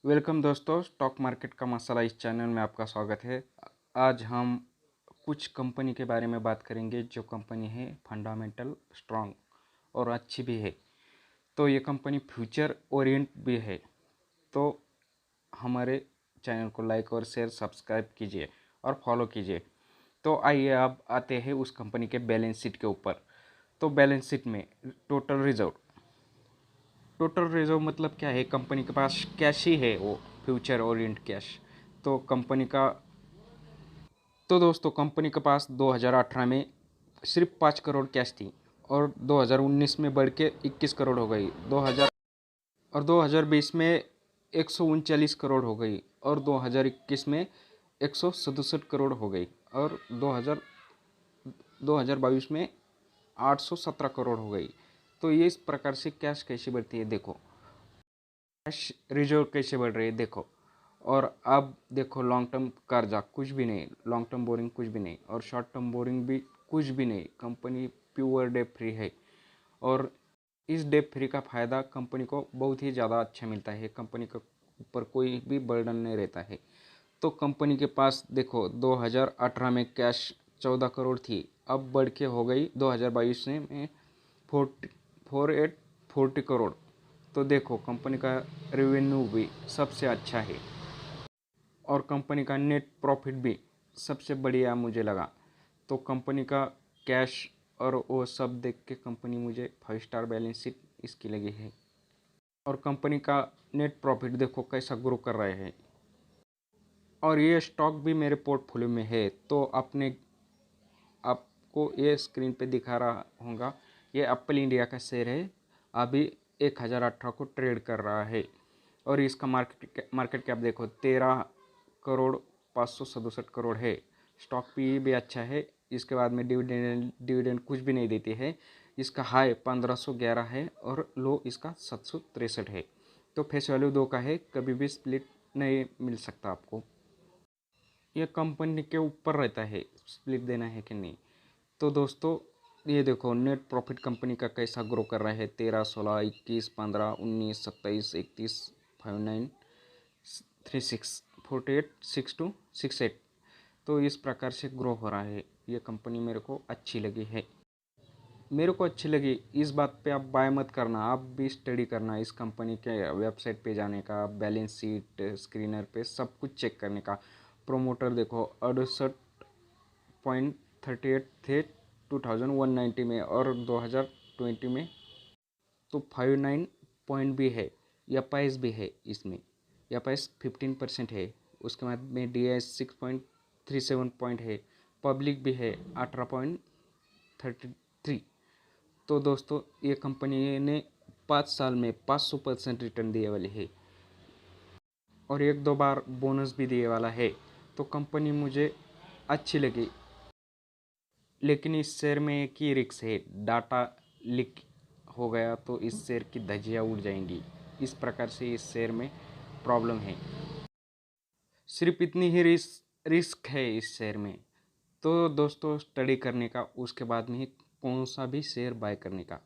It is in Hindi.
वेलकम दोस्तों, स्टॉक मार्केट का मसाला इस चैनल में आपका स्वागत है। आज हम कुछ कंपनी के बारे में बात करेंगे जो कंपनी है फंडामेंटल स्ट्रॉन्ग और अच्छी भी है। तो ये कंपनी फ्यूचर ओरिएंट भी है। तो हमारे चैनल को लाइक और शेयर सब्सक्राइब कीजिए और फॉलो कीजिए। तो आइए अब आते हैं उस कंपनी के बैलेंस शीट के ऊपर। तो बैलेंस शीट में टोटल रिजर्व मतलब क्या है, कंपनी के पास कैश ही है, वो फ्यूचर ओरिएंट कैश। तो दोस्तों कंपनी के पास 2018 में सिर्फ 5 करोड़ कैश थी और 2019 में बढ़ के 21 करोड़ हो गई। 2020 में 139 करोड़ हो गई और 2021 में 167 करोड़ हो गई और 2022 में 817 करोड़ हो गई। तो ये इस प्रकार से कैश कैसे बढ़ती है देखो, कैश रिजर्व कैसे बढ़ रही है देखो। और अब देखो, लॉन्ग टर्म कर्जा कुछ भी नहीं, लॉन्ग टर्म बोरिंग कुछ भी नहीं और शॉर्ट टर्म बोरिंग भी कुछ भी नहीं। कंपनी प्योर डेट फ्री है और इस डेट फ्री का फ़ायदा कंपनी को बहुत ही ज़्यादा अच्छा मिलता है। कंपनी के ऊपर कोई भी बर्डन नहीं रहता है। तो कंपनी के पास देखो 2018 में कैश 14 करोड़ थी, अब बढ़ के हो गई 2022 में 40 करोड़। तो देखो कंपनी का रेवेन्यू भी सबसे अच्छा है और कंपनी का नेट प्रॉफिट भी सबसे बढ़िया मुझे लगा। तो कंपनी का कैश और वो सब देख के कंपनी मुझे 5 स्टार बैलेंस शीट इसकी लगी है। और कंपनी का नेट प्रॉफिट देखो कैसा ग्रो कर रहे हैं। और ये स्टॉक भी मेरे पोर्टफोलियो में है। तो आपको ये स्क्रीन पे दिखा रहा होगा, ये एप्पल इंडिया का शेयर है, अभी 1018 को ट्रेड कर रहा है। और इसका मार्केट कैप देखो 13 करोड़ 567 करोड़ है। स्टॉक पी भी अच्छा है। इसके बाद में डिविडेंड कुछ भी नहीं देती है। इसका हाई 1511 है और लो इसका 763 है। तो फेस वैल्यू 2 का है, कभी भी स्प्लिट नहीं मिल सकता आपको। यह कंपनी के ऊपर रहता है स्प्लिट देना है कि नहीं। तो दोस्तों ये देखो नेट प्रॉफिट कंपनी का कैसा ग्रो कर रहा है, 13, 16, 21, 15, 19, 27, 31, 59, 36, 48, 62, 68। तो इस प्रकार से ग्रो हो रहा है। ये कंपनी मेरे को अच्छी लगी। इस बात पे आप बाय मत करना, आप भी स्टडी करना इस कंपनी के वेबसाइट पे जाने का, बैलेंस शीट स्क्रीनर पे सब कुछ चेक करने का। प्रोमोटर देखो 68.38 थे 2190 में और 2020 में तो 59 पॉइंट भी है। एफ भी है इसमें, एफ 15% है। उसके बाद में डी 6.37 पॉइंट है। पब्लिक भी है 18.33। तो दोस्तों ये कंपनी ने 5 साल में 500% रिटर्न दिए वाली है और 1-2 बार बोनस भी दिए वाला है। तो कंपनी मुझे अच्छी लगी। लेकिन इस शेयर में एक ही रिस्क है, डाटा लीक हो गया तो इस शेयर की धज्जियाँ उड़ जाएंगी। इस प्रकार से इस शेयर में प्रॉब्लम है। सिर्फ इतनी ही रिस्क है इस शेयर में। तो दोस्तों स्टडी करने का, उसके बाद में ही कौन सा भी शेयर बाय करने का।